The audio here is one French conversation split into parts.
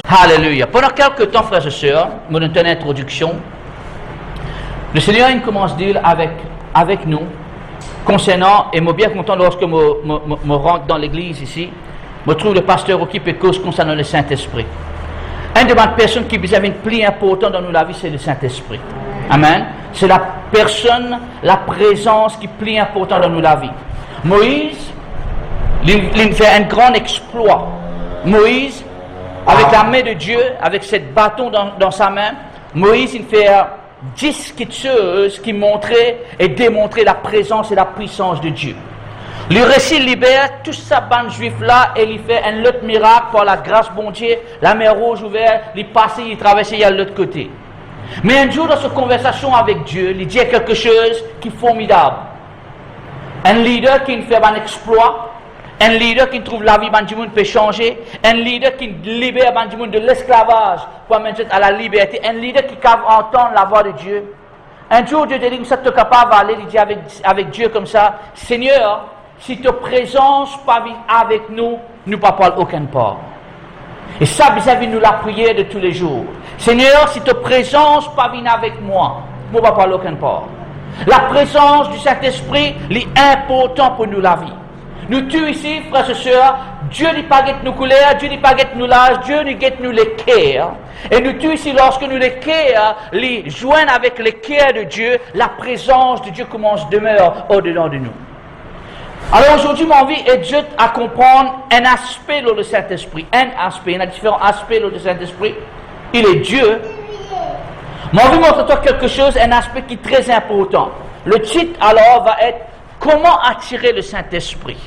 Alléluia. Pendant quelques temps, frères et sœurs, je donne une introduction. Le Seigneur il commence à dire avec nous concernant, et je suis bien content lorsque je rentre dans l'église ici, je trouve le pasteur qui peut cause concernant le Saint-Esprit. Une des personnes qui a une plus importante dans la vie, c'est le Saint-Esprit. Amen. C'est la personne, la présence qui est plus importante dans la vie. Moïse, il fait un grand exploit. Moïse, avec la main de Dieu, avec ce bâton dans sa main, Moïse, il fait 10 choses qui montraient et démontraient la présence et la puissance de Dieu. Le récit libère toute sa bande juive là et il fait un autre miracle par la grâce bon Dieu, la mer rouge ouverte, il passe, il traverse, il y a l'autre côté. Mais un jour dans sa conversation avec Dieu, il dit quelque chose qui est formidable. Un leader qui fait un exploit, un leader qui trouve la vie du monde peut changer, un leader qui libère du monde de l'esclavage pour mettre à la liberté, un leader qui peut entendre la voix de Dieu. Un jour Dieu te dit, ça tu es capable d'aller, il dit avec Dieu comme ça, Seigneur, si ta présence pas avec nous, nous ne parlons aucun part. Et ça, vis-à-vis nous la prière de tous les jours. Seigneur, si ta présence pas vient avec moi, nous ne parlons aucun part. La présence du Saint-Esprit est importante pour nous la vie. Nous tous ici, frères et sœurs, Dieu n'est pas guette nous colère, Dieu n'est pas guette nous l'âge, Dieu n'est guette nous les cœurs. Et nous tous ici, lorsque nous les cœurs, les joignent avec les cœurs de Dieu, la présence de Dieu commence à demeurer au-dedans de nous. Alors aujourd'hui, mon envie est Dieu à comprendre un aspect de le Saint-Esprit. Un aspect, il y a différents aspects de le Saint-Esprit. Il est Dieu. Mon envie montre-toi quelque chose, un aspect qui est très important. Le titre alors va être comment attirer le Saint-Esprit.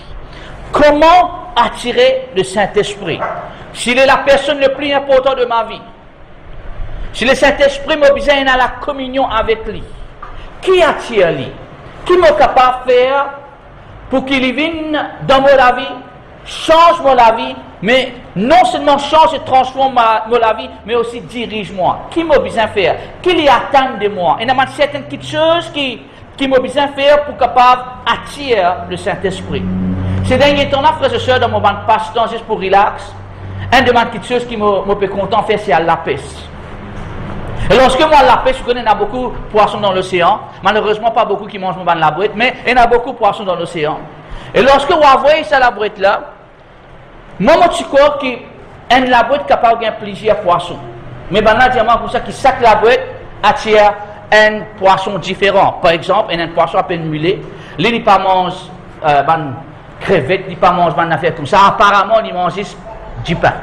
Comment attirer le Saint-Esprit? S'il est la personne la plus importante de ma vie, si le Saint-Esprit m'a besoin à la communion avec lui, qui attire lui? Qui m'est capable de faire pour qu'il vienne dans mon vie, change mon vie, mais non seulement change et transforme mon vie, mais aussi dirige-moi. Qui m'a besoin de faire? Qui lui attend de moi? Il y a certaines petites choses qui m'a besoin de faire pour capable attirer le Saint-Esprit. Ces derniers temps-là, frères et sœurs, dans mon passe-temps, juste pour relax, une de mes petites choses qui m'a fait content de faire, c'est à la pêche. Et lorsque moi, la pêche, je connais, il y a beaucoup de poissons dans l'océan. Malheureusement, pas beaucoup qui mangent mon la boîte, mais il y a beaucoup de poissons dans l'océan. Et lorsque vous voyez ça, la boîte là, moi, je crois que la boîte capable de gagner plusieurs poissons. Mais ben là, diamant comme ça, qui sac la boîte attire un poisson différent. Par exemple, un poisson à peine mulet. Lui, il ne pas mange crevettes, il ne pas mange une affaire comme ça. Apparemment, il mange juste du pain.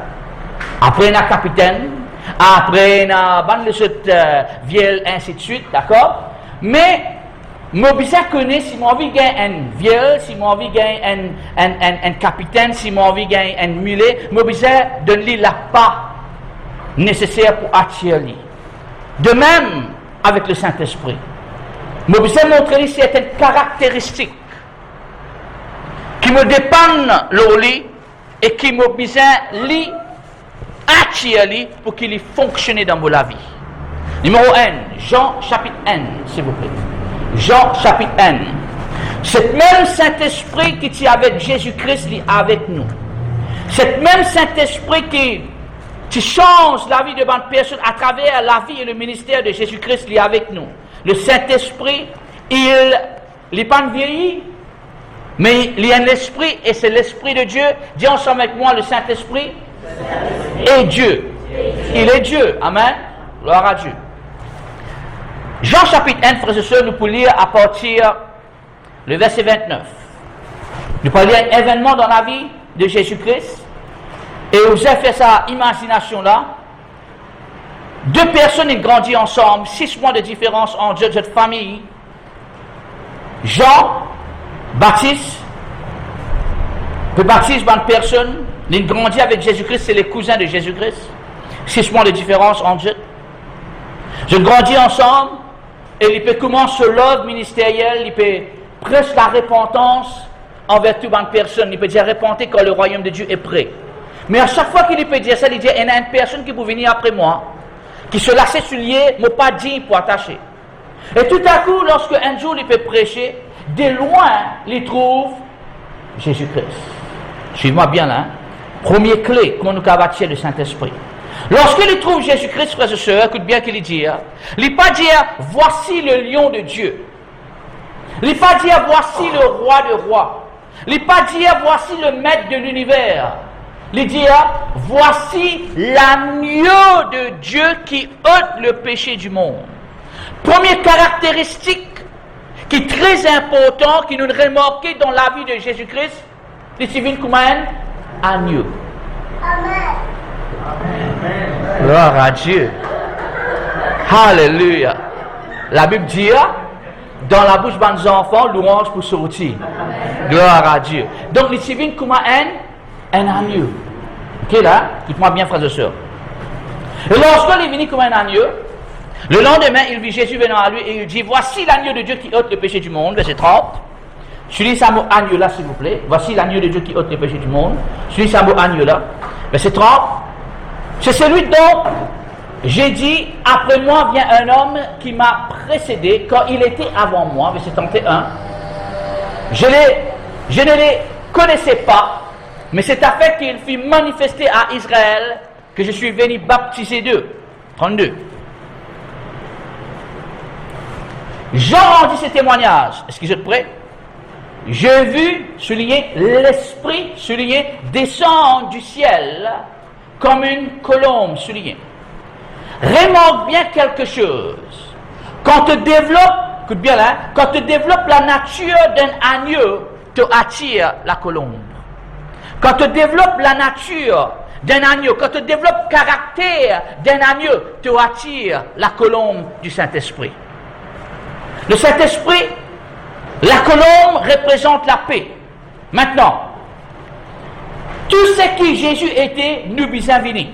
Après, il y a un capitaine. Après, il y a une vielle, ainsi de suite, d'accord? Mais, je besoin de connaître si mon envie gagne un vielle, si mon envie gagne un capitaine, si mon envie gagne un mulet, je besoin de donner la part nécessaire pour attirer lui. De même, avec le Saint-Esprit. Je besoin de montrer certaines caractéristiques qui me dépendent de lui et qui me besoin de attirer pour qu'il fonctionne dans ma vie. Numéro 1, Jean chapitre 1, s'il vous plaît. Jean chapitre 1. Cet même Saint-Esprit qui est avec Jésus-Christ est avec nous. Cet même Saint-Esprit qui change la vie de bonne personne à travers la vie et le ministère de Jésus-Christ est avec nous. Le Saint-Esprit, il n'est pas vieilli, mais il y a un esprit et c'est l'Esprit de Dieu. Dis ensemble avec moi, le Saint-Esprit est Dieu. Il est Dieu. Amen. Gloire à Dieu. Jean chapitre 1, frères et sœurs, nous pouvons lire à partir le verset 29. Nous pouvons lire un événement dans la vie de Jésus-Christ. Et vous avez fait sa imagination là. Deux personnes ont grandi ensemble, 6 mois de différence entre cette famille. Jean, Baptiste, le Baptiste, bonne personne, ils ont grandi avec Jésus-Christ, c'est les cousins de Jésus-Christ. 6 mois de différence entre eux. Ils ont grandi ensemble. Et il peut commencer l'ordre ministériel, il peut prêcher la repentance envers toute bonne personne. Il peut dire repentez quand le royaume de Dieu est prêt. Mais à chaque fois qu'il peut dire ça, il dit il y a une personne qui peut venir après moi, qui se laisse sur lié, mais pas dit pour attacher. Et tout à coup, lorsque un jour il peut prêcher, de loin, il trouve Jésus-Christ. Suivez-moi bien là. Première clé qu'on nous attirer le Saint-Esprit. Lorsqu'il trouve Jésus-Christ, frères et sœurs, écoute bien qu'il dit, il n'est pas dire, voici le lion de Dieu. Il n'est pas dire, voici le roi de rois. Il n'est pas dire, voici le maître de l'univers. Il dit, voici l'agneau de Dieu qui ôte le péché du monde. Première caractéristique qui est très important, qui nous remarquons dans la vie de Jésus-Christ, c'est qu'il vient comme un agneau. Amen. Gloire à Dieu. Alléluia. La Bible dit, dans la bouche de nos enfants, louange pour sortir. Gloire à Dieu. Donc, il vient comme un agneau. Ok, là, écoute-moi bien, frères et sœurs. Et lorsqu'il est venu comme un agneau, le lendemain, il vit Jésus venant à lui et il dit, voici l'agneau de Dieu qui ôte le péché du monde, verset 30. Je lis ça mot agneau là, s'il vous plaît. Voici l'agneau de Dieu qui ôte le péché du monde. Je lis ça mot agneau là, verset 30. C'est celui dont j'ai dit, après moi vient un homme qui m'a précédé quand il était avant moi, verset 31. Je ne les connaissais pas, mais c'est afin qu'il fit manifester à Israël que je suis venu baptiser d'eux. 32. Jean rendit ce témoignage. Est-ce que vous êtes prêts? J'ai vu, souligné, l'Esprit, souligné, descendre du ciel comme une colombe, souligné. Remarque bien quelque chose. Quand tu développes, écoute bien là, quand tu développes la nature d'un agneau, tu attires la colombe. Quand tu développes la nature d'un agneau, quand tu développes le caractère d'un agneau, tu attires la colombe du Saint-Esprit. Le Saint-Esprit, la colombe représente la paix. Maintenant, tout ce qui Jésus était, nous bisons venir.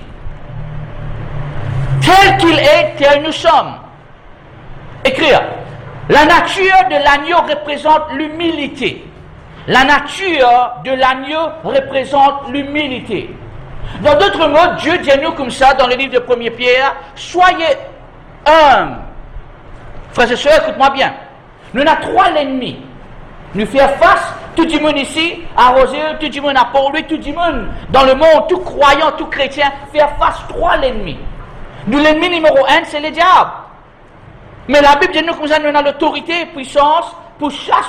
Tel qu'il est, tel nous sommes. Écrire. La nature de l'agneau représente l'humilité. La nature de l'agneau représente l'humilité. Dans d'autres mots, Dieu dit à nous comme ça dans le livre de 1 Pierre, soyez humbles. Frères et sœurs, écoute-moi bien. Nous avons trois ennemis. Nous faisons face, tout le monde ici, à Rosé, tout le monde à Port-Louis, tout le monde dans le monde, tout croyant, tout chrétien, fait face trois ennemis. Nous, l'ennemi numéro un, c'est le diable. Mais la Bible dit nous comme ça, nous avons l'autorité et puissance pour chasser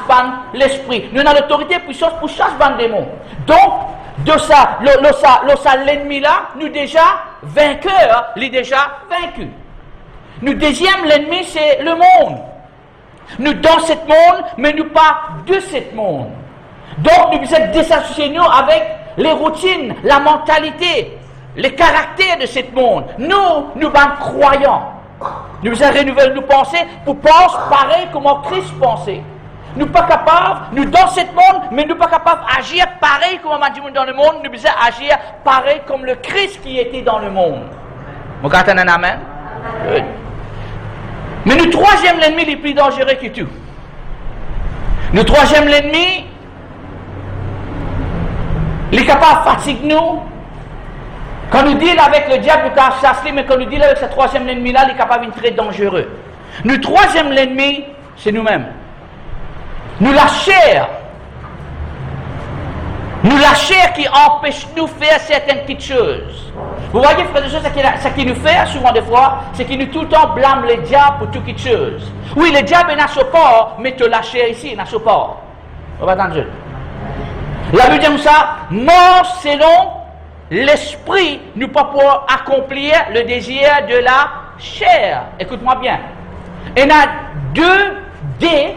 l'esprit. Nous avons l'autorité et puissance pour chasser le démon. Donc, de ça, l'ennemi là, nous déjà vainqueurs, il est déjà vaincu. Nous deuxième l'ennemi, c'est le monde. Nous dans ce monde, mais nous pas de ce monde. Donc nous devons désassocier nous avec les routines, la mentalité, les caractères de ce monde. Nous croyants. Nous devons renouveler nos pensées pour penser pareil comme Christ pensait. Nous pas capables, nous dans ce monde, mais nous pas capables d'agir pareil comme on dit dans le monde. Nous devons agir pareil comme le Christ qui était dans le monde. Vous comprenez un amen? Oui. Mais le troisième ennemi, il est plus dangereux que tout. Le troisième ennemi, il est capable de fatiguer nous. Quand nous dealons avec le diable, nous avons chassé, mais quand nous dealons avec ce troisième ennemi-là, il est capable d'être très dangereux. Le troisième ennemi, c'est nous-mêmes. Nous, la chair. Nous, la chair qui empêche nous de faire certaines petites choses. Vous voyez, frères et sœurs, ce qu'il nous fait souvent des fois, c'est qu'il nous tout le temps blâme le diable pour toutes les choses. Oui, le diable n'a pas support, mais la chair ici, il n'a support. On va attendre. La Bible dit ça, mort selon l'esprit, nous pas pouvoir accomplir le désir de la chair. Écoute-moi bien. Il y a deux dés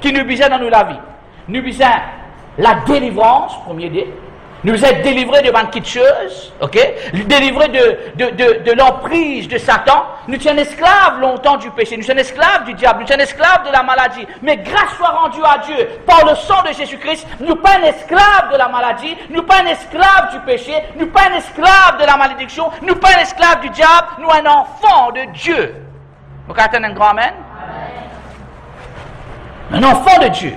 qui nous visent dans la vie. Nous visons la délivrance, premier dé. Nous sommes délivrés de quelque chose, ok? Délivrés de l'emprise de Satan. Nous sommes esclaves longtemps du péché. Nous sommes esclaves du diable. Nous sommes esclaves de la maladie. Mais grâce soit rendue à Dieu par le sang de Jésus-Christ, nous ne sommes pas un esclave de la maladie. Nous ne sommes pas un esclave du péché. Nous ne sommes pas un esclave de la malédiction. Nous ne sommes pas un esclave du diable. Nous sommes un enfant de Dieu. Vous attendez un grand amen? Un enfant de Dieu.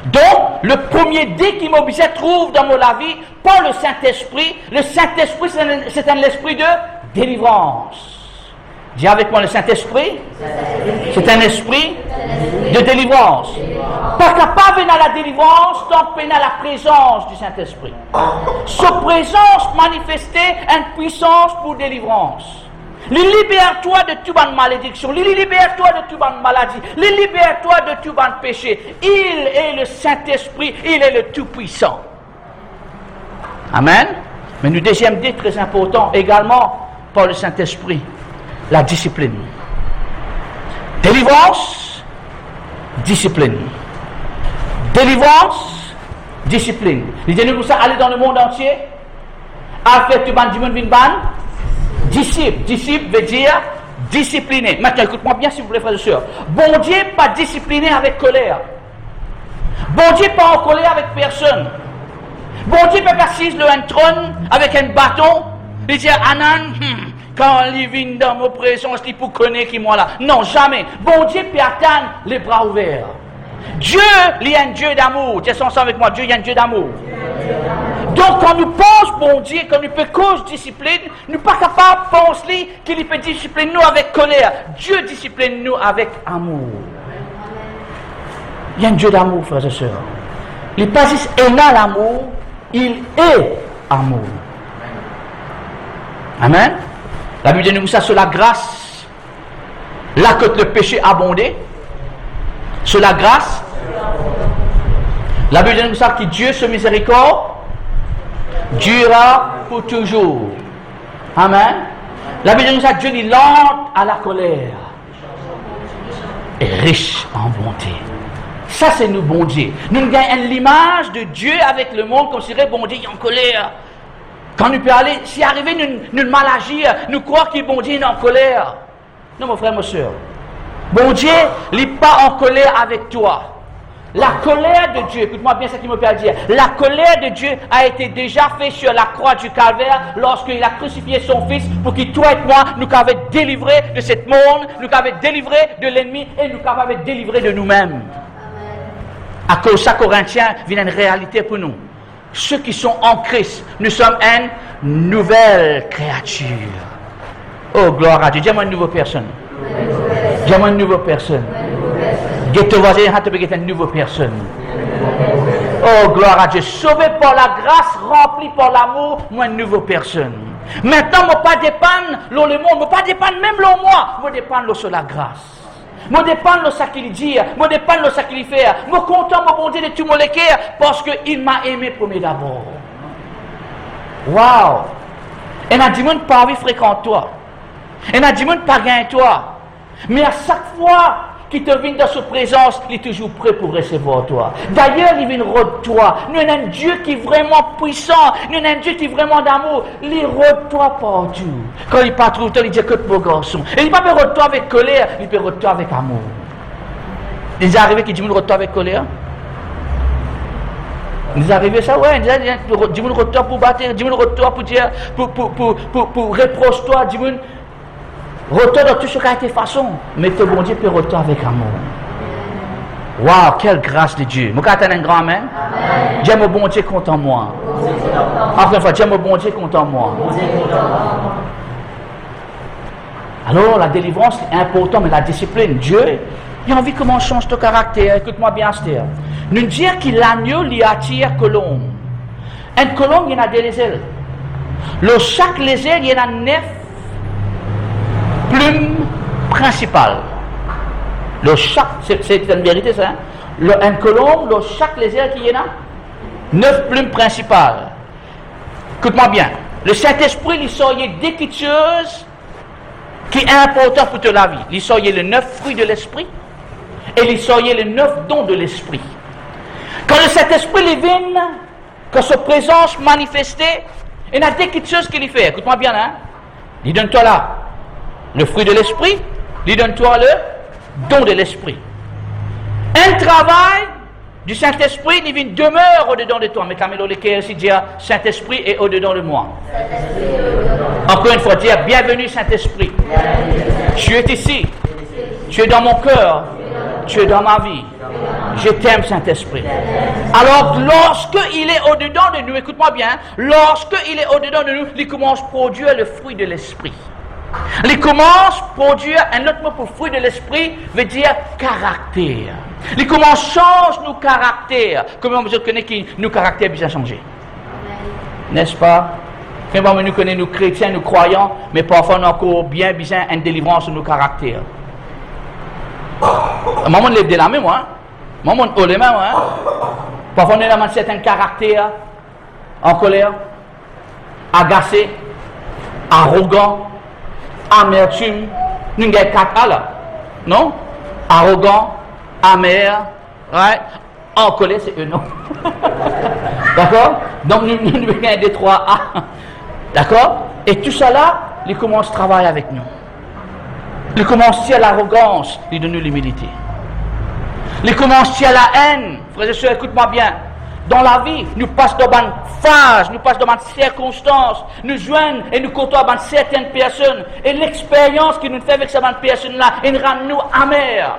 Donc, le premier dé qui m'oblige trouve dans la vie, pas le Saint-Esprit. Le Saint-Esprit, c'est un esprit de délivrance. Dis avec moi, le Saint-Esprit, c'est un esprit de délivrance. Pas capable de la délivrance tant que la présence du Saint-Esprit. Sa présence manifestait une puissance pour délivrance. Libère-toi de toute malédiction, libère-toi de toute maladie, libère-toi de tout péché. Il est le Saint-Esprit, il est le Tout-Puissant. Amen. Mais le deuxième dit très important également par le Saint-Esprit, la discipline. Délivrance, discipline. Délivrance, discipline. Il dit nous ça aller dans le monde entier, à faire tout le monde disciple. Disciple veut dire discipliné. Maintenant, écoute-moi bien s'il vous plaît, frères et sœurs. Bon Dieu pas discipliné avec colère. Bon Dieu pas en colère avec personne. Bon Dieu peut pas assis sur un trône avec un bâton. Il dit Anan, quand il vient dans ma présence, il peut connaître qui moi là. Non, jamais. Bon Dieu peut attendre les bras ouverts. Dieu, il est un Dieu d'amour. Tiens ensemble avec moi, Dieu est un Dieu d'amour. Donc quand nous pensons, bon Dieu, quand nous peut cause discipline, nous ne sommes pas capables de penser qu'il peut discipliner nous avec colère. Dieu discipline nous avec amour. Il y a un Dieu d'amour, frères et sœurs. Il n'est pas juste aimant l'amour, il est amour. Amen. La Bible dit nous ça sur la grâce. Là que le péché abondé. Sur la grâce. La Bible dit nous ça que Dieu se miséricorde durera pour toujours. Amen. La Bible dit nous ça que Dieu est lent à la colère et riche en bonté. Ça c'est nous bon Dieu. Nous gagnons l'image de Dieu avec le monde comme si bon Dieu est en colère. Quand nous peut aller, si arrivé nous mal agir, nous croire que bon Dieu est en colère. Non mon frère, ma soeur. Bon Dieu n'est pas en colère avec toi. La colère de Dieu, écoute-moi bien ce qu'il me peut dire. La colère de Dieu a été déjà faite sur la croix du calvaire lorsqu'il a crucifié son fils pour que toi et moi nous qu'avait délivré de cette monde, nous qu'avait délivré de l'ennemi et nous qu'avait délivré de nous-mêmes. À cause de ça, Corinthiens, vient une réalité pour nous. Ceux qui sont en Christ, nous sommes une nouvelle créature. Oh, gloire à Dieu. Dis-moi une nouvelle personne. Dis-moi une nouvelle personne. Dis-toi voisin, tu es une nouvelle personne. Oh, gloire à Dieu. Sauvé par la grâce, rempli par l'amour, moi une nouvelle personne. Maintenant, je ne pas dépendre le monde, je ne pas dépendre même de moi, je dépends sur la grâce. Je dépends de ce qu'il dit, je dépends de ce qu'il fait. Je suis content, mon bon Dieu, de tout mon cœur parce qu'il m'a aimé premier d'abord. Wow! Et il a dit, pas envie fréquente toi. Et il a dit, pas gagne toi. Mais à chaque fois qu'il te vient dans sa présence, il est toujours prêt pour recevoir toi. D'ailleurs, il vient de toi. Nous avons un Dieu qui est vraiment puissant. Nous avons un Dieu qui est vraiment d'amour. Il rôde toi partout. Quand il part tout le temps, il dit que mon garçon. Et il ne peut pas rôde toi avec colère, il peut rôde toi avec amour. Il est arrivé qu'il dit rôde toi avec colère. Il est arrivé ça, ouais. Il dit rôde toi pour battre, il dit rôde toi pour dire, pour reprocher toi, il dit retour dans tout ce qui a été façon, mais que bon Dieu peut retour avec amour. Waouh, quelle grâce de Dieu. Vous avez un grand amen? Dieu mon bon Dieu compte en moi. Encore une fois, Dieu mon bon Dieu compte en moi. Alors, la délivrance est importante, mais la discipline, Dieu, il a envie comment on change ton caractère. Écoute-moi bien, Esther. Nous dire que l'agneau lui attire colombe. Une colombe, il y en a des ailes. Chaque les ailes, il y en a 9 plume principale. C'est une vérité ça. Un colombe, chaque lézard qui y en a, 9 plumes principales. Écoute-moi bien. Le Saint-Esprit, il soyait des petites choses qui est important pour toute la vie. Il soyait les 9 fruits de l'Esprit et il soyait les 9 dons de l'Esprit. Quand le Saint-Esprit il vient, quand sa présence manifestée, il y a des petites choses qu'il fait. Écoute-moi bien, hein. Il donne-toi là le fruit de l'esprit, lui donne-toi le don de l'esprit. Un travail du Saint-Esprit, il vient demeure au-dedans de toi. Mais Camilo le cœur aussi dire Saint-Esprit est au-dedans de moi. Encore une fois, dire bienvenue Saint-Esprit. Tu es ici. Tu es dans mon cœur. Tu es dans ma vie. Je t'aime Saint-Esprit. Alors, lorsque il est au-dedans de nous, écoute-moi bien, lorsque il est au-dedans de nous, il commence à produire le fruit de l'esprit. Il commence à produire, un autre mot pour fruit de l'esprit veut dire caractère. Il commence à changer nos caractères. Comment vous connaissez que nos caractères bien changé? N'est-ce pas? Quand nous connaissons nous chrétiens, nous croyants, mais parfois nous avons encore bien besoin d'une délivrance sur nos caractères. Maman lève de la main, moi. Maman haut les mains, moi. Parfois nous avons certains caractères en colère, agacé, arrogant, amertume. Nous avons 4 A là. Non? Arrogant, amer, right? En colère, c'est eux, non? D'accord? Donc nous avons des 3 A. D'accord? Et tout ça là, il commence à travailler avec nous. Il commence à l'arrogance, il donne nous l'humilité. Il commence à la haine. Frères et sœurs, écoute-moi bien. Dans la vie, nous passons dans une phase, nous passons dans une circonstance, nous joignons et nous côtoyons avec certaines personnes. Et l'expérience qui nous fait avec ces personnes-là, elle rend nous amers.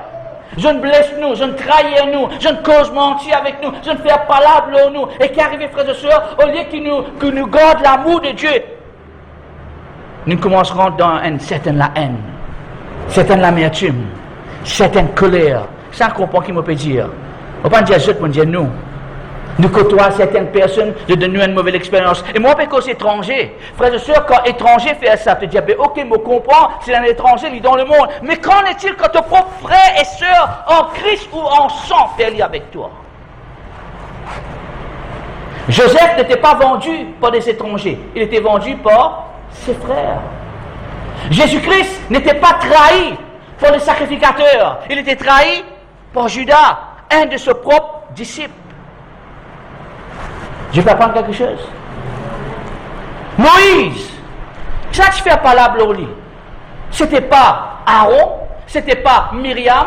Je ne blesse nous, je ne trahis nous, je ne cause mentir avec nous, je ne fais pas palabre nous. Et qui arrive, frères et sœurs, au lieu que nous garde l'amour de Dieu, nous commencerons dans une certaine haine, certaine amertume, certaine colère. Ça comprend qui me peut dire. On ne peut pas dire je, on peut dire nous. Nous côtoyons certaines personnes, de donner une mauvaise expérience. Et moi, parce que c'est étranger. Frères et sœurs, quand étranger fait ça, tu te dis, ok, je comprends, c'est un étranger, il est dans le monde. Mais qu'en est-il quand ton propre frère et sœur en Christ ou en sang fait avec toi? Joseph n'était pas vendu par des étrangers, il était vendu par ses frères. Jésus-Christ n'était pas trahi par les sacrificateurs, il était trahi par Judas, un de ses propres disciples. Je peux apprendre quelque chose. Moïse, ça tu fais pas la glorie. C'était pas Aaron, c'était pas Myriam,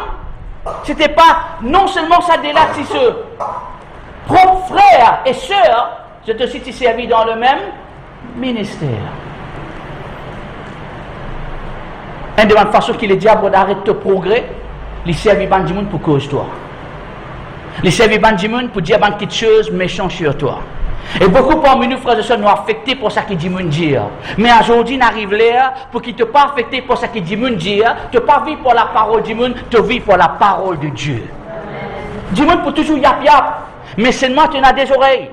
c'était pas non seulement ça délatisseux. Propres frères et sœurs, je te suis servi dans le même ministère. Un de la façon que le diable arrête de progrès, il servi Bandimoun pour cause toi. Il servi Bandimoun pour dire quelque chose méchant sur toi. Et beaucoup parmi nous, frères et sœurs, nous affectés pour ça qu'il dit moun dire. Mais aujourd'hui, n'arrive l'air pour qu'il ne te pas affecté pour ça qu'il dit moun dire, tu pas vivre pour la parole du monde, tu vis pour la parole de Dieu. Du monde pour toujours yap yap, mais seulement tu as des oreilles.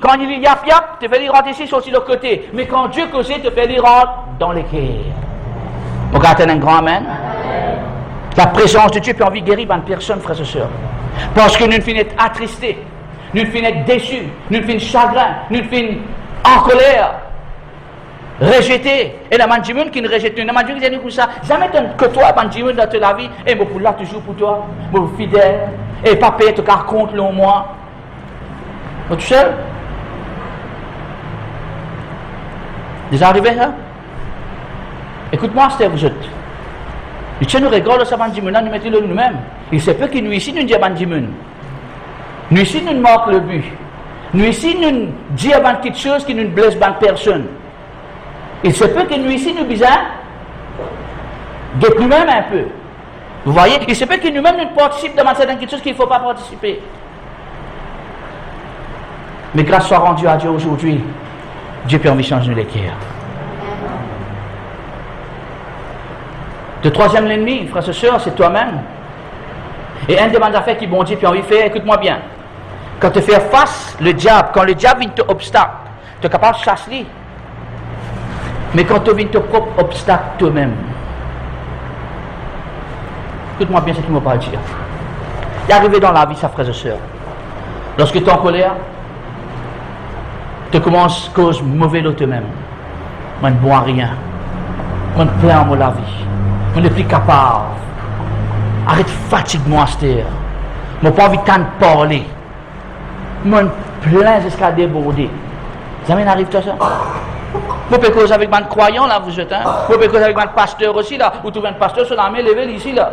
Quand il y a yap yap, tu fais les rentrer ici, sur le côté. Mais quand Dieu cause, tu fais les rentrer dans les cœurs. On garde un grand amen. La présence de Dieu peut envie guérir une personne, frères et sœurs. Parce que nous finissons attristés. Nous finissons déçus, nous finissons chagrins, nous finissons en colère, rejetés. Et la mandimoun qui nous rejette, la mandimoun qui dit comme ça, jamais que toi, mandimoun dans ta vie, et moi pour là toujours pour toi, moi fidèle, et pas payer ton car compte le moi. Vous êtes seul? Déjà arrivé ça? Écoute-moi, c'est vous êtes. Et tu nous regardes ça, mandimoun, nous mettons-le nous-mêmes. Il se peut que nous ici, nous disons mandimoun. Nous ici, nous marquons le but. Nous ici, nous disons quelque chose qui nous blesse personne. Il se peut que nous ici, nous disons de nous-mêmes un peu. Vous voyez? Il se peut que nous-mêmes, nous participons dans quelque chose qu'il ne faut pas participer. Mais grâce soit rendue à Dieu aujourd'hui, Dieu peut envie changer les cœurs. Le troisième ennemi, frères et sœurs, c'est toi-même. Et un des affaires qui bon Dieu peut envie faire, écoute-moi bien. Quand tu fais face le diable, quand le diable vient te obstacle, tu es capable de chasser. Mais quand tu viens te propre obstacle toi-même, écoute-moi bien ce qu'il m'a pas dire. Il est arrivé dans la vie, ça, frères et sœurs. Lorsque tu es en colère, tu commences à cause mauvais de toi-même. Moi, je ne bois rien. Moi, je plains moi la vie. Moi, je ne suis plus capable. Arrête fatigue-moi, Esther. Je n'ai pas envie de parler. Moi, je plein jusqu'à déborder. Ça m'arrive tout ça. Vous pouvez causer avec un croyant, là, vous êtes, hein? Vous pouvez causer avec un pasteur aussi, là. Vous trouvez un pasteur sur la main levée, ici, là.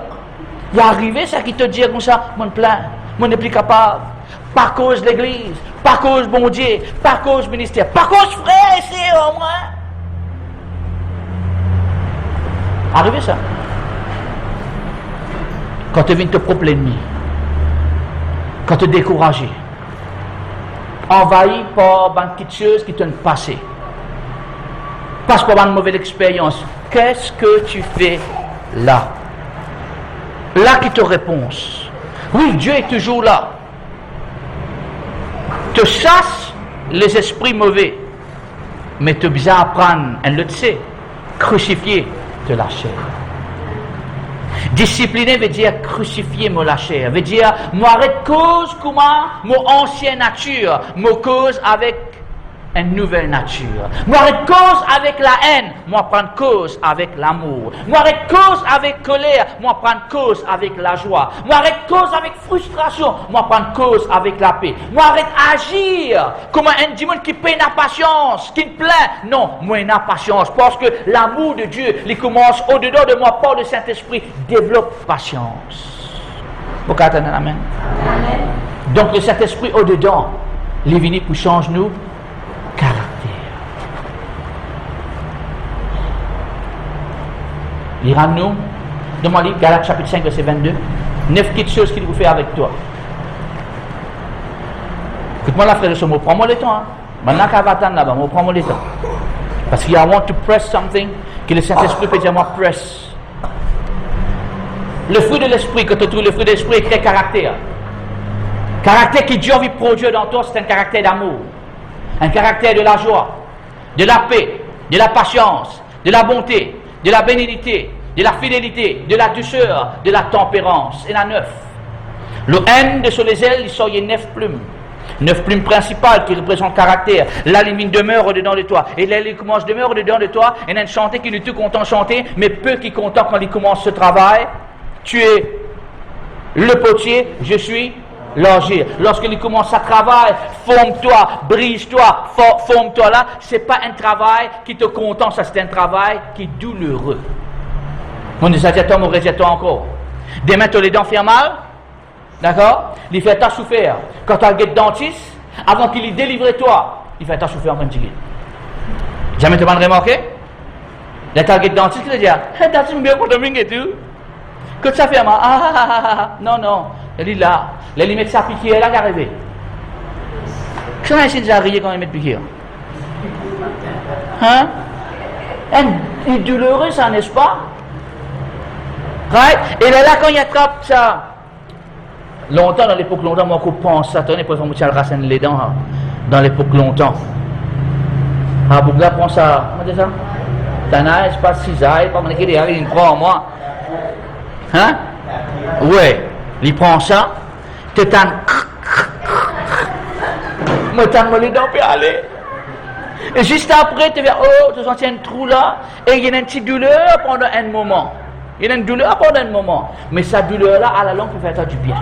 Il est arrivé, ça, qui te dit comme ça. Moi, je plein. Moi, je ne suis plus capable. Par cause de l'église, par cause bon Dieu, par cause du ministère, par cause frère et sœur, moi. Arrivé ça. Quand tu viens te propre l'ennemi, quand tu es découragé, envahi par une petite chose qui t'a passé, passe par une mauvaise expérience, qu'est-ce que tu fais là? Là qui te réponse. Oui, Dieu est toujours là. Te chasse les esprits mauvais. Mais tu as besoin d'apprendre, elle le sait, crucifier de la chair. Discipliner veut dire crucifier la chair, veut dire moi arrête cause comment mon ancienne nature, mon cause avec une nouvelle nature. Moi arrête cause avec la haine, moi prendre cause avec l'amour. Moi arrête cause avec colère, moi prendre cause avec la joie. Moi arrête cause avec frustration, moi prendre cause avec la paix. Moi arrête agir comme un démon qui paie la patience, qui te plaint. Non, moi n'a patience parce que l'amour de Dieu, il commence au-dedans de moi par le Saint-Esprit, développe patience. Vous comprenez, amen. Donc le Saint-Esprit au-dedans, il est venu pour changer nous caractère. Lirons-nous dans mon livre, Galates chapitre 5, verset 22, 9 petites choses qu'il vous fait avec toi. Écoute-moi là, frère de Somo, prends-moi le temps. Hein. Maintenant qu'à attendre là-bas, prends-moi le temps. Parce qu'il y a want to press something, que le Saint-Esprit peut dire moi press. Le fruit de l'esprit, que tu trouves, le fruit de l'esprit est très caractère. Caractère que Dieu a envie de produire dans toi, c'est un caractère d'amour. Un caractère de la joie, de la paix, de la patience, de la bonté, de la bénignité, de la fidélité, de la douceur, de la tempérance. Et la 9. Le N de sur les ailes, il sort 9 plumes. 9 plumes principales qui représentent caractère. Là, les mines demeurent au-dedans de toi. Et là, il commence demeure au-dedans de toi. Et il y a une chanté qui est tout content de chanter, mais peu qui content quand il commence ce travail. Tu es le potier, je suis l'argile. Lorsqu'il commence à travailler, forme-toi, brise-toi, forme-toi là, c'est pas un travail qui te content, ça c'est un travail qui est douloureux. On dit ça, on aurait toi encore. Demain, tu as les dents fait mal, d'accord? Il fait ta souffrir. Quand tu as le dentiste, avant qu'il y délivre toi, il fait ta souffrir en train de dire. Jamais tu m'as remarqué? Le target dentiste, il dit, hey, t'as bien pour te et tout. Que ça fait mal? Non. Elle est là. Elle met sa piqûre, elle a arrivé. Comment est-ce qu'ils arrivent quand ils mettent piqûre? Hein? C'est douloureux, ça, n'est-ce pas? Right? Et là, quand il attrape ça, longtemps, dans l'époque longtemps, moi, je pense, ça tourne, pour faire le racine les dents, hein, dans l'époque longtemps. Ah, pour là, prends ça, comment dit ça? T'en as, c'est pas 6 ans, pas mon équipe, il prend moi. Hein? Ouais. Il prend ça, tu t'en. Moi, t'en les dents pour aller. Et juste après, tu vas, oh, tu sens un trou là, et il y a une petite douleur pendant un moment. Il y a une douleur pendant un moment. Mais cette douleur-là, à la longue, peut faire toi du bien.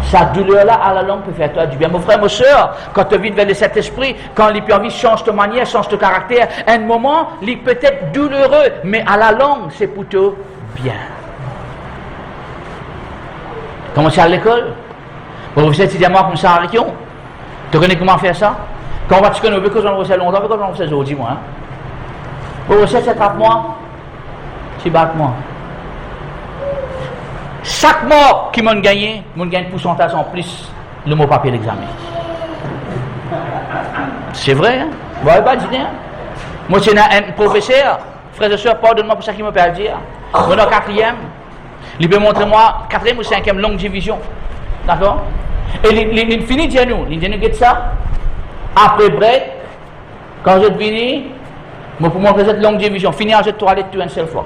Cette douleur-là, à la longue, peut faire toi du bien. Mon frère, ma soeur, quand tu vis vers le Saint-Esprit, quand il peut envie change de manière, change de caractère, un moment, il peut être douloureux, mais à la longue, c'est plutôt bien. Commencez à l'école. Vous êtes étudiant comme ça à Riquion. Tu connais comment faire ça? Quand on va te connaître, que j'en refais longtemps, que j'en refais aujourd'hui, moi. Vous êtes attrape-moi. Tu battes-moi. Chaque mot qui m'a gagné, mon gagne pourcentage en plus le mot papier l'examen. C'est vrai, hein? Vous n'avez pas dit, hein? Moi, c'est un professeur, frère et soeur, pardonne-moi pour ça qu'il me peut dire. Moi, dans 4e, il peut montrer moi 4e ou 5e longue division. D'accord? Et il finit de dire nous, get ça. Après break, quand je finis, moi pour montrer cette longue division, finir en jeu de toilette une seule fois.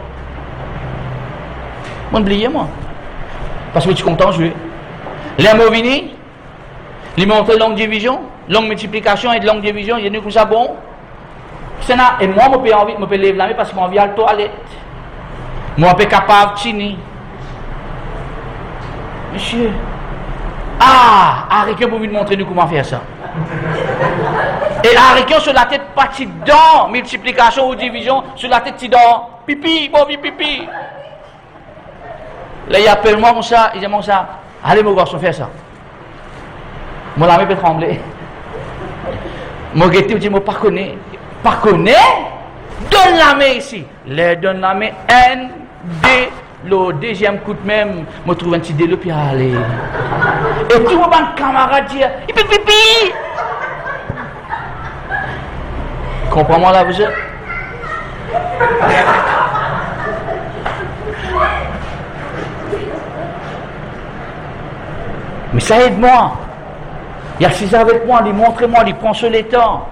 Moi, oubliez moi. Parce que je suis content de jouer. Les mots finis, il montre longue division, longue multiplication et de longue division, il y a nous comme ça bon. Et moi, je peux lever la main parce que je m'en viens à la toilette. Moi, je suis capable de chiner. Monsieur, Arikion pour vous montrer nous comment faire ça. Et Arikion sur la tête partie dedans, multiplication ou division, sur la tête dedans, pipi, bon pipi. Là il appelle moi comme ça, il dit moi ça, allez mon garçon faire ça. Mon ami peut trembler. Mon guetté dit moi pas connaît, donne la main ici. Les donne la main N D. Le deuxième coup de même, je trouve un petit délo puis aller. Et tout mon camarade dit, il peut pipi. Comprends-moi là, vous êtes. Mais ça aide-moi. Il assis avec moi, lui montrez-moi, lui prends sur les temps.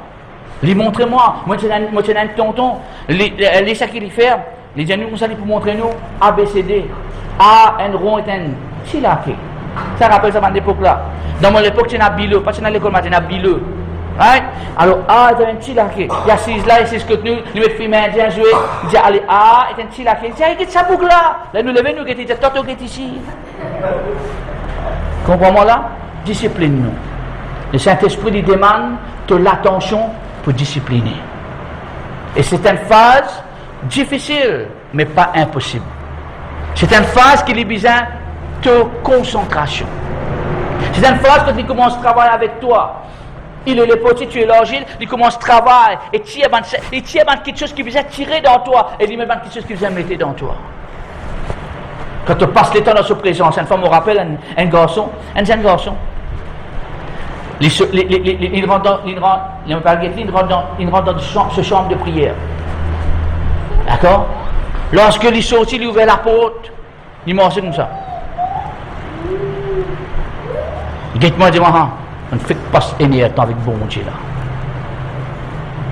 Lui montrez-moi. Moi, c'est un tonton. Les ça qu'il fait, les amis, vous allez pour montrer nous ABCD. A, un rond est un chilaké. Ça rappelle ça à l'époque là. Dans mon époque, c'est un bileux. Pas c'est dans l'école, mais c'est un bileux. Right? Alors, A est un chilaké. Il y a 6 là, et c'est ce que nous mettons film indien jouer. Il dit, allez, A est un chilaké. Il dit, allez, ça boucle là. Là, nous levons, nous, qui est tantôt qui est ici. Comprends-moi là? Discipline-nous. Le Saint-Esprit lui demande de l'attention pour discipliner. Et c'est une phase difficile, mais pas impossible. C'est une phase qui lui besoin de concentration. C'est une phase quand il commence à travailler avec toi. Il est le petit, tu es l'agile, il commence à travailler et il y a quelque chose qui vient tirer dans toi et il y a quelque chose qui vient mettre dans toi. Quand tu passes le temps dans sa présence, une fois, me rappelle un garçon, un jeune garçon. Il rentre dans ce chambre de prière. D'accord? Lorsque il sortit, il ouvert la porte, il marchait comme ça. Il dit, moi, on ne fait pas énergie avec bon Dieu là.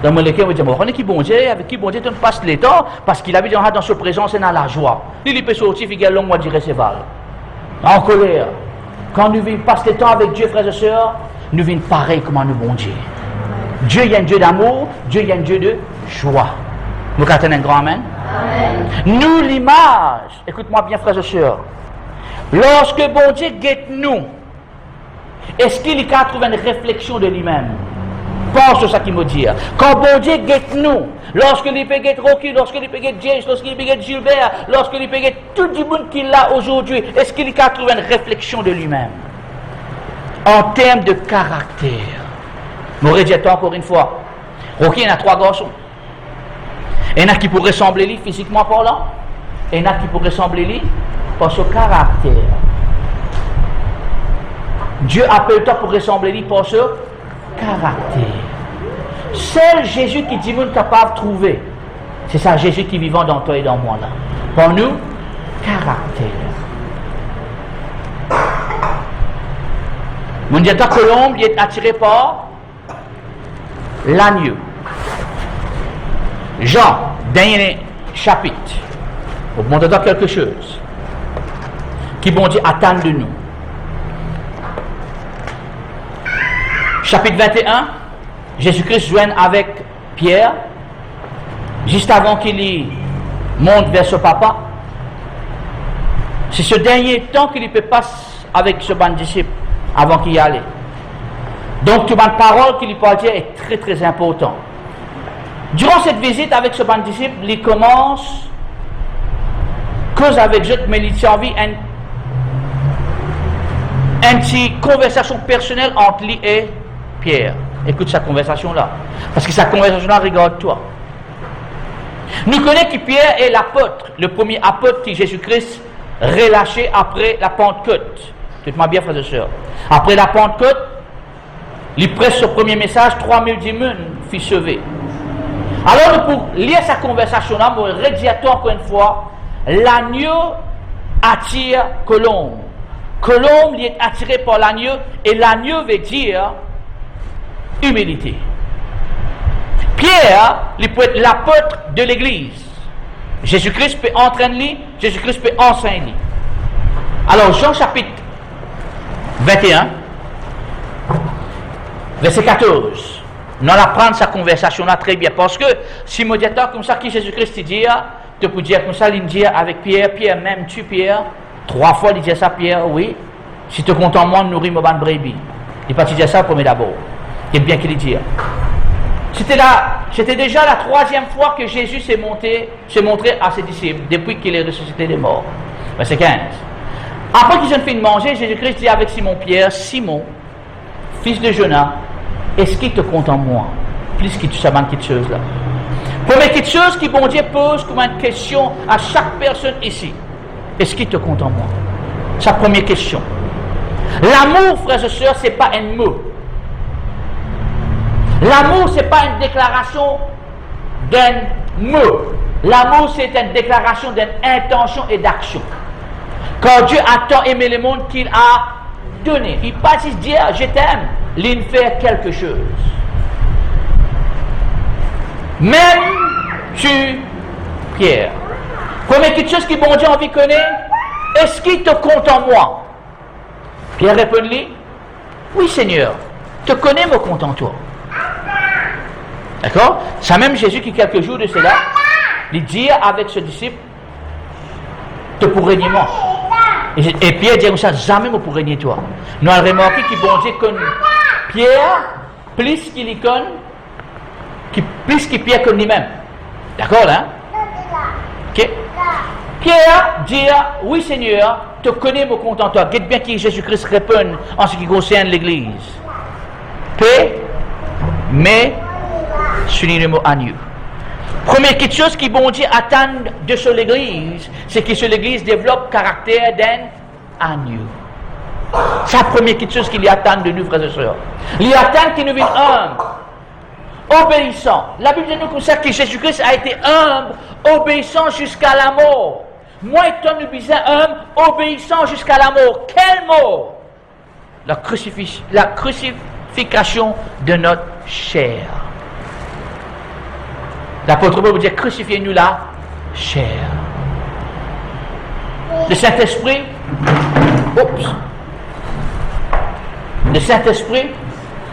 Dans mon équipe, on dit, on est qui bon Dieu, avec qui bon Dieu, on passe le temps, parce qu'il habite dans sa présence et dans la joie. Il peut sortir, il y a long mois de recevoir. En colère. Quand nous passons le temps avec Dieu, frères et sœurs, nous venons pareil comme nous, bon Dieu. Dieu est un Dieu d'amour, Dieu est un Dieu de joie. Nous cantons un grand amen. Amen. Nous, l'image, écoute-moi bien, frères et sœurs, lorsque bon Dieu guette nous, est-ce qu'il y a trouvé une réflexion de lui-même? Pense à ce qu'il me dit. Quand bon Dieu guette nous, lorsque il peut guetter Rocky, lorsque il peut guetter James, lorsque il peut guetter Gilbert, lorsque il peut guetter tout le monde qu'il a aujourd'hui, est-ce qu'il y a trouvé une réflexion de lui-même? En termes de caractère. Je m'aurais dit encore une fois, Rocky, il y a 3 garçons. Il y en a qui pourraient ressembler lui physiquement parlant, et il y en a qui pourraient ressembler lui par son caractère. Dieu appelle toi pour ressembler lui par ce caractère. Seul Jésus qui dit nous capable de trouver, c'est ça Jésus qui vivant dans toi et dans moi là. Pour nous, caractère. Mon Dieu, Colombe est attiré par l'agneau. Jean, dernier chapitre, pour montrer quelque chose qui bon Dieu attend de nous. Chapitre 21, Jésus-Christ joint avec Pierre, juste avant qu'il monte vers ce papa. C'est ce dernier temps qu'il peut passer avec ce bon disciple avant qu'il y aille. Donc, toute bonne parole qu'il lui parle est très très important. Durant cette visite avec ce bon disciple, il commence cause avec eux, mais il tient envie une petite conversation personnelle entre lui et Pierre. Écoute sa conversation là. Parce que sa conversation là, regarde-toi. Nous connaissons que Pierre est l'apôtre, le premier apôtre que Jésus-Christ relâché après la Pentecôte. Dites-moi bien, frères et sœurs. Après la Pentecôte, il presse ce premier message, 3000 démons furent sauvés. Alors, pour lire sa conversation là, je vais redire encore une fois, l'agneau attire Colombe. Colombe est attiré par l'agneau, et l'agneau veut dire humilité. Pierre, il peut être l'apôtre de l'Église. Jésus-Christ peut entraîner, Jésus-Christ peut enseigner. Alors, Jean chapitre 21, verset 14. Nous allons prendre sa conversation là très bien. Parce que si je dis comme ça, qui Jésus-Christ dit, tu peux dire comme ça, il dit avec Pierre, Pierre, même tu Pierre, 3 fois il dit ça, Pierre, oui. Si tu es content, moi, nourris ma bonne brebis. Il pas dire ça pour d'abord. C'est bien qu'il dit. C'était déjà la 3e fois que Jésus s'est montré à ses disciples, depuis qu'il est ressuscité des morts. Verset 15. Après qu'ils ont fini de manger, Jésus-Christ dit avec Simon-Pierre, Simon, fils de Jonas, est-ce qu'il te compte en moi? Plus que tu sais quelque chose là. Première quelque chose que bon Dieu pose comme une question à chaque personne ici. Est-ce qu'il te compte en moi? Sa première question. L'amour, frères et sœurs, ce n'est pas un mot. L'amour, ce n'est pas une déclaration d'un mot. L'amour, c'est une déclaration d'une intention et d'action. Quand Dieu a tant aimé le monde qu'il a donner. Il pas juste dire je t'aime, il fait quelque chose. Même tu, Pierre. Première quelque chose que bon Dieu envie connaît, est-ce qu'il te compte en moi? Pierre répond-lui, oui Seigneur, te connais mon compte en toi. D'accord? C'est même Jésus qui quelques jours de cela, il dit avec ce disciple, te pour régner moi. Et Pierre dit comme ça, jamais me pour régner toi. Nous avons remarqué que bon Dieu connaît Pierre plus qu'il y connaît, plus que Pierre connaît lui-même. D'accord là? Ok? Pierre dit, oui Seigneur, te connais mon compte en toi. Regarde bien qui Jésus-Christ répond en ce qui concerne l'Église. Paix, mais, souligne le mot agneau. Première quelque chose qui bon Dieu attend de sur l'Église, c'est que sur l'Église développe caractère d'un agneau. C'est la première quelque chose qu'il attend de nous, frères et sœurs. Il attend qu'il nous vienne humble, obéissant. La Bible nous consacre que Jésus-Christ a été humble, obéissant jusqu'à la mort. Moi étant nous disons humble, obéissant jusqu'à la mort. Quelle mort? La crucifixion de notre chair. L'apôtre Paul vous dit crucifiez-nous la chair. Le Saint-Esprit, le Saint-Esprit,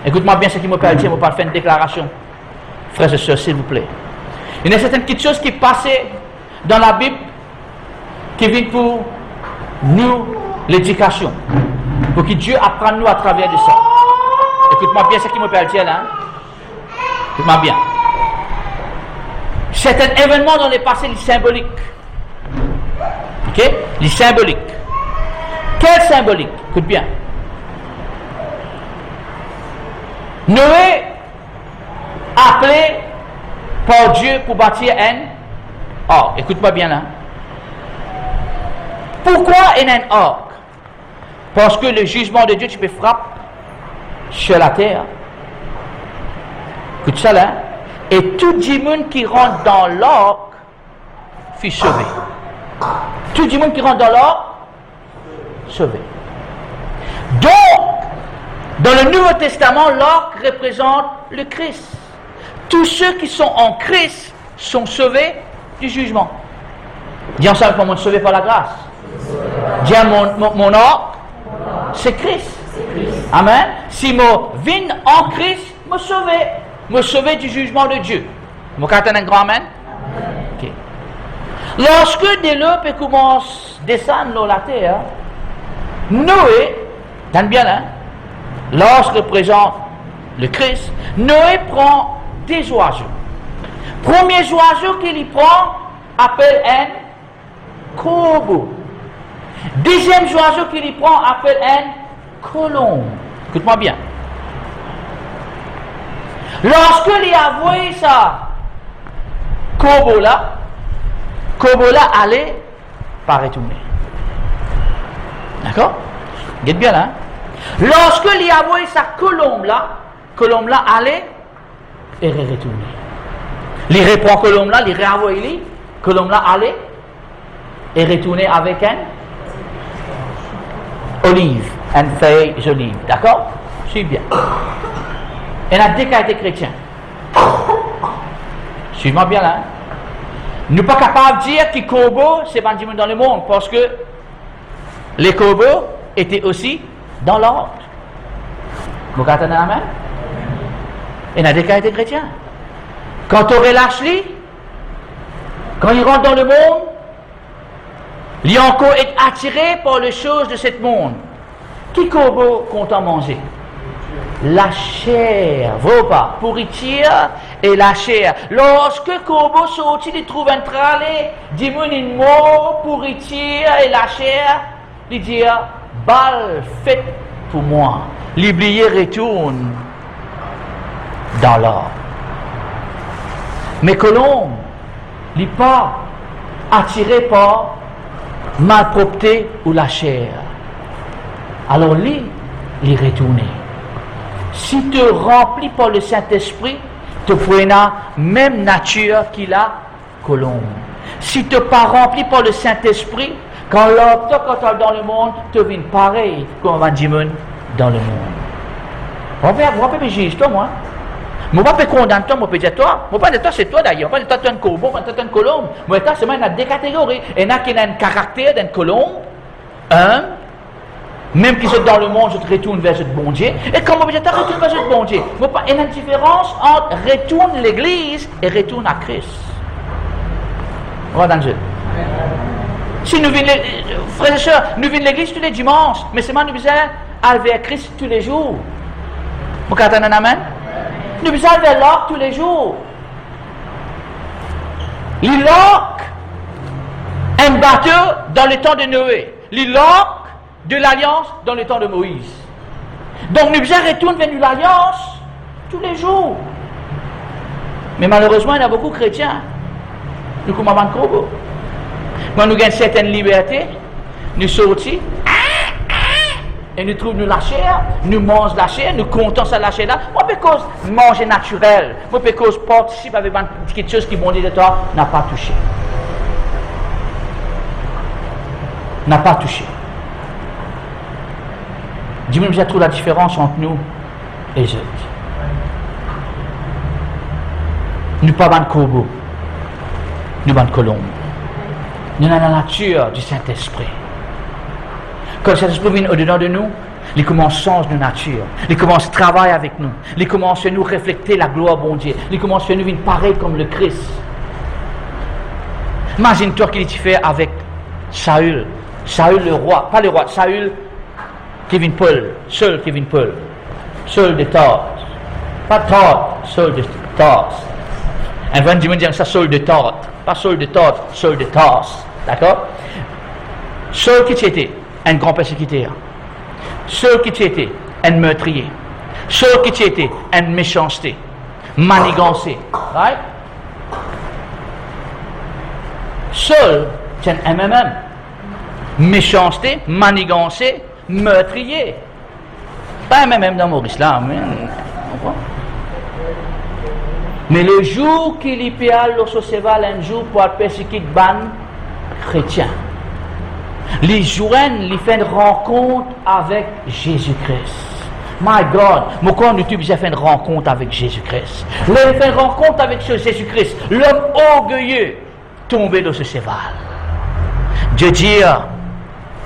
écoute-moi bien ce qui me parle, je me parle faire une déclaration. Frères et sœurs, s'il vous plaît. Il y a certaines petites choses qui passent dans la Bible qui viennent pour nous l'éducation. Pour que Dieu apprenne nous à travers de ça. Écoute-moi bien ce qui me parle là. Écoute-moi bien. Certains événements dans le passé, les symboliques. Ok? Les symboliques. Quel symbolique? Écoute bien. Noé, appelé par Dieu pour bâtir un arc. Écoute-moi bien là. Pourquoi un arc? Parce que le jugement de Dieu, tu peux frapper sur la terre. Écoute ça là. Et tout le monde qui rentre dans l'arc fut sauvé. Tout le monde qui rentre dans l'arc, sauvé. Donc, dans le Nouveau Testament, l'arc représente le Christ. Tous ceux qui sont en Christ sont sauvés du jugement. Dis ensemble comment sauvé par la grâce. Dis mon arc, c'est Christ. Amen. Si moi viens en Christ, me sauver du jugement de Dieu. Vous avez un grand amen? Okay. Lorsque des lopes commencent à descendre dans la terre, Noé, t'as bien là, lorsque représente le Christ, Noé prend des oiseaux. Premier oiseau qu'il prend appelle un corbeau. Deuxième oiseau qu'il prend appelle un colombe. Écoute-moi bien. Lorsque il a envoyé ça, corbeau là allait pas retourner. D'accord? Regarde bien là. Lorsque il a envoyé sa colombe là allait et retourner. Il reprend colombe là, il réenvoie colombe là allait et retourner avec un olive, une feuille d'olive. D'accord? Suis bien. Il y en a deux qui ont été chrétiens. Suivez-moi bien là. Nous ne sommes pas capables de dire que les corbeaux, c'est pas dans le monde, parce que les corbeaux étaient aussi dans l'ordre. Vous comprenez la main? Il y en a deux qui ont été chrétiens. Quand on relâche lui, quand il rentre dans le monde, il est encore attiré par les choses de ce monde. Qui corbeau compte en manger? La chair, vaut pas, pourriture et la chair. Lorsque corbeau sortit, il trouve un tralé, dit une mot, pourriture et la chair, il dit, balle faite pour moi. L'oublié retourne dans l'or. Mais colombe, il n'est pas attiré par malpropreté ou la chair. Alors lui, il est retourné. Si tu remplis par le Saint-Esprit, tu prends la même nature qu'il a colombe. Si tu n'es pas rempli par le Saint-Esprit, quand tu es dans le monde, tu viens pareil comme un diamant dans le monde. Moi, je peux juger toi, moi. Moi, je peux condamner toi, moi, je peux dire toi. Moi, pas de toi, c'est toi d'ailleurs. Moi, pas de toi, tu es un corbeau, pas de toi, tu es une colombe. Moi, toi, c'est moi, il y a deux catégories. Il y en a qui ont un caractère d'une colombe. Même qui sont dans le monde, je te retourne vers le bon Dieu. Et quand moi, je te retourne vers le bon Dieu, il y a une différence entre retourne l'église et retourne à Christ. Voilà, Dieu. Si nous venons, frères et sœurs, nous venons l'église tous les dimanches, mais c'est moi, nous besoin aller vers Christ tous les jours. Vous comprenez un amen? Nous besoin aller vers l'arc tous les jours. L'arc, un bateau dans le temps de Noé. L'arc de l'alliance dans le temps de Moïse. Donc nous besoin retourner vers l'alliance tous les jours. Mais malheureusement, il y a beaucoup de chrétiens. Nous commençons à croire. Quand nous avons une certaine liberté, nous sortons et nous trouvons la chair, nous mangeons la chair, nous comptons sur la chair là. Moi, parce que manger naturel, moi, parce que participe avec quelque chose qui, bon Dieu de toi, n'a pas touché. N'a pas touché. Dis-moi, vous avez la différence entre nous et les autres. Nous ne sommes pas de corbeaux, nous sommes de colombes. Nous avons la nature du Saint-Esprit. Quand le Saint-Esprit vient au-dedans de nous, il commence à changer de nature. Il commence à travailler avec nous. Il commence à nous refléter la gloire de bon Dieu. Il commence à nous venir pareil comme le Christ. Imagine-toi qu'il est fait avec Saül. Saül le roi, pas le roi, Saül qui vient Paul. Saul qui vient Paul. Saul de Tarse. Pas Tarse, Saul de Tarse. Un vrai dimanche dire ça, Saul de Tarse. Pas Saul de Tarse, Saul de Tarse. D'accord? Saul qui était un grand persécuteur. Saul qui était un meurtrier. Saul qui était un méchanceté. Manigancé. Right? Saul, c'est un MMM. Méchanceté, manigancé, meurtrier. Pas un MMM dans Maurice là. Mais le jour qu'il y a un jour pour persécuter les chrétiens, les jours, ils font une rencontre avec Jésus-Christ. My God, moi quand YouTube j'ai fait une rencontre avec Jésus-Christ. Ils fait une rencontre avec ce Jésus-Christ, l'homme orgueilleux tombé dans ce cheval. Dieu dit,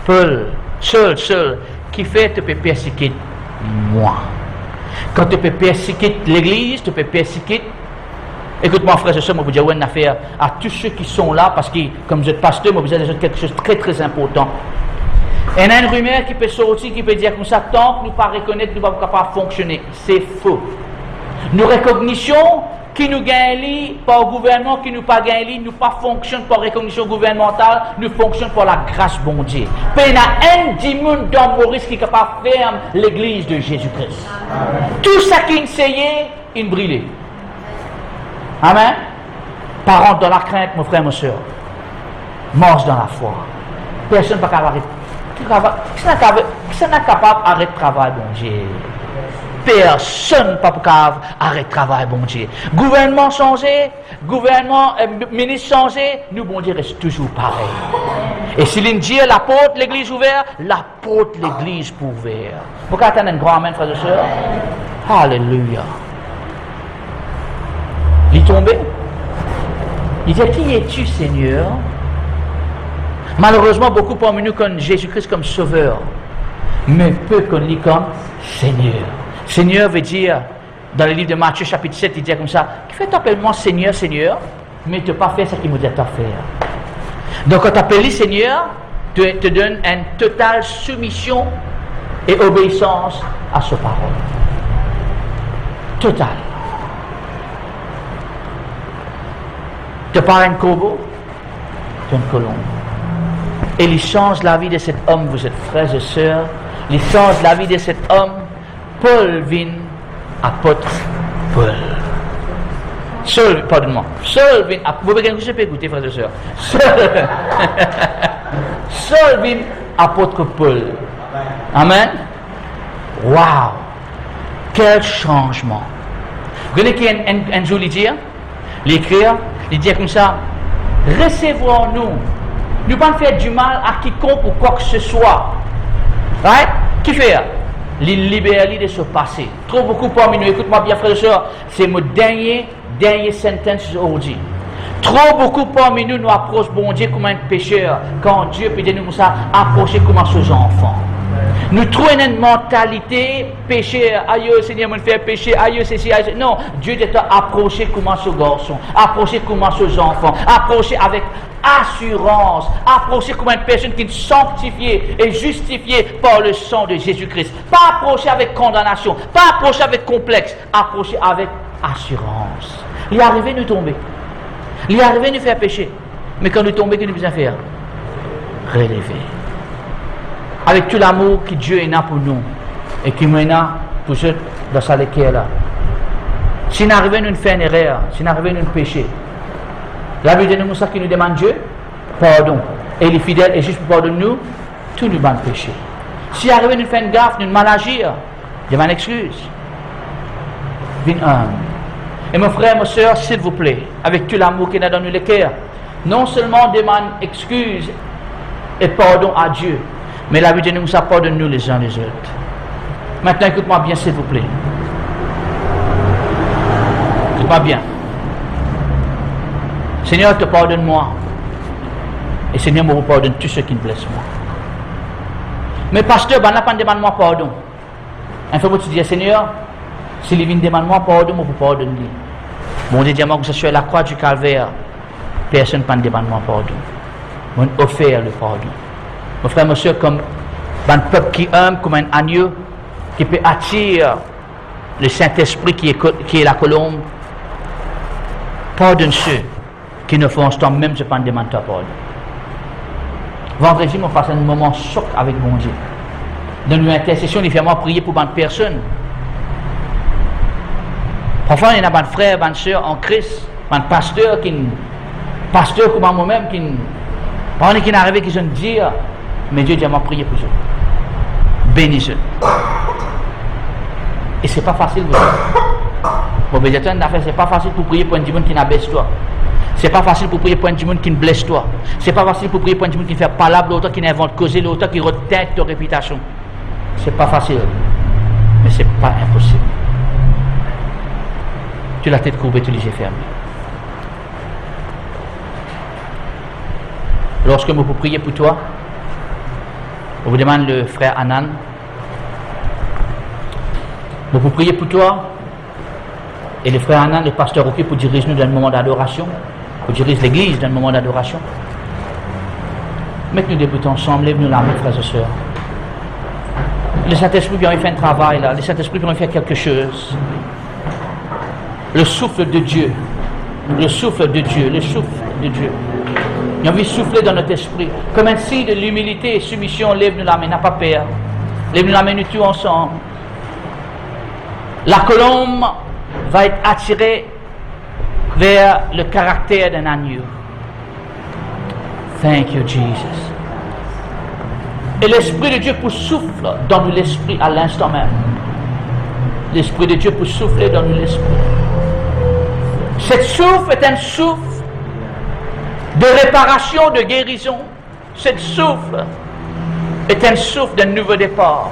Paul, seul, qui fait te peux persécuter moi. Quand tu peux persécuter l'église, tu peux persécuter. Écoute-moi, frère et soeur, moi, vous dire une affaire à tous ceux qui sont là, parce que, comme vous êtes pasteur, moi, vous êtes quelque chose de très, très important. Il y a une rumeur qui peut sortir, qui peut dire comme ça, tant que nous ne pas reconnaître, nous ne sommes pas capables de fonctionner. C'est faux. Nous recognition qui nous gagne par le gouvernement, qui nous pas gagne, nous pas fonctionne par recognition gouvernementale, nous fonctionne par la grâce bon Dieu. Il y a un dimanche dans Maurice qui est capable de faire l'église de Jésus-Christ. Tout ça qui essayait, il brillait. Amen. Parents dans la crainte, mon frère, ma soeur. Marche dans la foi. Personne n'est pas capable d'arrêter le travail, bon Dieu. Personne n'est pas capable d'arrêter le travail, bon Dieu. Gouvernement changé, ministre changé, nous, bon Dieu, reste toujours pareil. Et si l'Indien, la porte, l'église ouverte, la porte, l'église pour ouvert. Vous pouvez attendre un grand amen, frère et soeur? Alléluia. Il est tombé. Il dit, qui es-tu, Seigneur? Malheureusement, beaucoup parmi nous connaissent Jésus-Christ comme sauveur, mais peu connaissent comme Seigneur. Seigneur veut dire, dans le livre de Matthieu chapitre 7, il dit comme ça, qui fait t'appeler-moi Seigneur, Seigneur, mais tu n'as pas fait ce qu'il me dit à faire. Donc quand tu appelles Seigneur, tu te donnes une totale soumission et obéissance à sa parole. Totale. Tu n'es pas un corbeau, tu es une colombe. Et il change la vie de cet homme, vous êtes frères et sœurs, il change la vie de cet homme. Paul vient, apôtre Paul. Seul, pardonne-moi, seul vient, vous pouvez écouter, frères et sœurs. Seul vient, apôtre Paul. Amen. Wow! Quel changement! Vous voyez qu'il y a un joli dire? L'écrire, il dit comme ça, recevons-nous. Nous ne pas faire du mal à quiconque ou quoi que ce soit. Right? Qui fait? les libérer de ce passé. Trop beaucoup parmi nous, écoute-moi bien frère et soeur, c'est mon dernier sentence aujourd'hui. Trop beaucoup parmi nous nous approchent bon Dieu comme un pécheur, quand Dieu peut dire nous ça, approcher comme un enfant. Nous trouvons une mentalité péché, aïe Seigneur, me fait pécher, aïe ceci, aïe. Non, Dieu t'a approché comme ce garçon, approché comme ce enfant, approché avec assurance, approché comme une personne qui est sanctifiée et justifiée par le sang de Jésus-Christ. Pas approché avec condamnation, pas approché avec complexe, approché avec assurance. Il est arrivé de nous tomber, il est arrivé de nous faire pécher, mais quand nous tombons, qu'est-ce que nous devons faire? Relever. Avec tout l'amour que Dieu a pour nous et qui mène pour ceux dans sa lecture là. Si nous arrivons à nous faire une erreur, si nous arrivons à nous pécher, la Bible nous ça qui nous demande Dieu, pardon. Et il est fidèle et juste pour pardonner nous, tout nous demande péché. Si nous arrivons à nous faire une gaffe, nous mal agir, demande excuse. Viens humble. Et mon frère, ma soeur, s'il vous plaît, avec tout l'amour qu'il a dans nous les cœurs, non seulement demande excuse et pardon à Dieu, mais la Bible nous pardonne nous les uns les autres. Maintenant, écoute-moi bien, s'il vous plaît. Écoute-moi bien. Seigneur, te pardonne-moi. Et Seigneur, me pardonne tous ceux qui me blessent moi. Mais pasteur, ben là, pas demande-moi pardon. Il faut que tu dises, Seigneur, s'il vient demande-moi pardon, je vous pardonne. Bon Dieu, dis-moi que je suis à la croix du calvaire. Personne ne demande-moi pardon. Je offert le pardon. Mon frère, mon soeur, comme un peuple qui aime, comme un agneau, qui peut attirer le Saint-Esprit qui est la colombe, pardonne ceux qui ne font pas même, je ne demande pas pardon. Vendredi, on passe un moment choc avec mon Dieu. Dans une intercession, il fait moi prier pour une personne. Parfois, il y a un frère, une soeur en Christ, un pasteur comme moi-même, qui n'arrive qui se dit, mais Dieu dit, moi prier pour eux. Bénis-eux. Et c'est pas facile. Bon, mais c'est pas facile pour prier pour un démon qui n'abaisse toi. C'est pas facile pour prier pour un démon qui ne blesse toi. C'est pas facile pour prier pour un démon qui fait palabre l'autre, qui n'invente causer l'autre, qui retête ta réputation. C'est pas facile. Mais c'est pas impossible. Tu as la tête courbée, tu les yeux fermés. Lorsque vous priez pour toi, on vous demande le frère Anan. Vous priez pour toi. Et le frère Anan, le pasteur Rocky, pour diriger nous dans un moment d'adoration. Pour diriger l'église dans un moment d'adoration. Mais que nous débutons ensemble, lève-nous la main, frères et sœurs. Le Saint-Esprit vient faire un travail là. Le Saint-Esprit vient faire quelque chose. Le souffle de Dieu. Le souffle de Dieu. Le souffle de Dieu. Il a envie de souffler dans notre esprit. Comme un signe de l'humilité et soumission, lève-nous la main, n'a pas peur. Lève-nous la main, nous tous ensemble. La colombe va être attirée vers le caractère d'un agneau. Thank you, Jesus. Et l'Esprit de Dieu pour souffler dans nous l'esprit à l'instant même. L'Esprit de Dieu pour souffler dans nous l'esprit. Cette souffle est un souffle de réparation, de guérison. Cette souffle est un souffle d'un nouveau départ.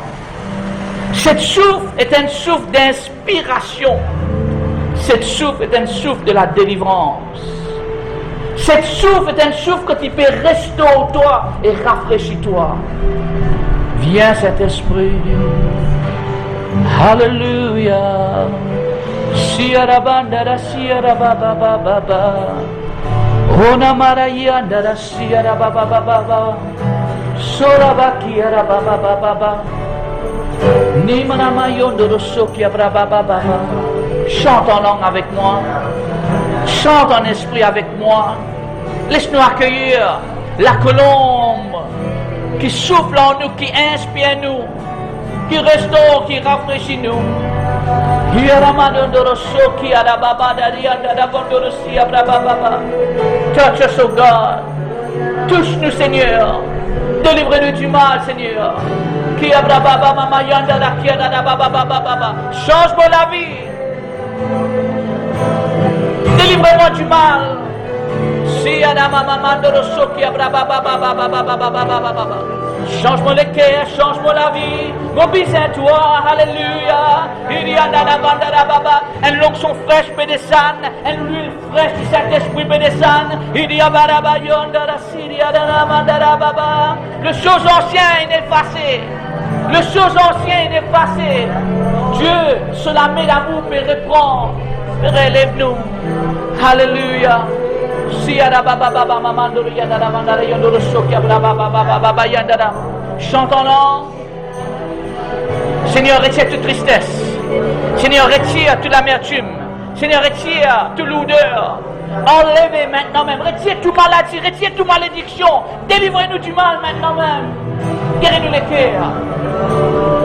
Cette souffle est un souffle d'inspiration. Cette souffle est un souffle de la délivrance. Cette souffle est un souffle que tu peux restaurer toi et rafraîchir toi. Viens Saint-Esprit. Alléluia. Siarabanda siarababa. Ona marayanda siarababa. Sorabaki arababa. Nimana mayondo sokia brababa. Chante en langue avec moi. Chante en esprit avec moi. Laisse-nous accueillir la colombe qui souffle en nous, qui inspire nous, qui restaure, qui rafraîchit nous. Touch us, oh God. Touche-nous, Seigneur. Délivre-nous du mal, Seigneur. Change-moi la vie. Délivre-moi du mal. Si Change-moi le cœur, change-moi la vie. Mon besoin toi, alléluia. Il y a une l'onction fraîche pédesane, une huile fraîche du Saint-Esprit pédesane. Il y a le chose ancien est effacé. Le chose ancien est effacé. Dieu, sur la main d'amour, peut reprendre. Relève-nous. Alléluia. Chantons-le. Seigneur, retire toute tristesse. Seigneur, retire toute l'amertume. Seigneur, retire toute l'odeur. Enlevez maintenant même. Retire toute maladie, retire toute malédiction. Délivrez-nous du mal maintenant même. Guéris-nous les cœurs.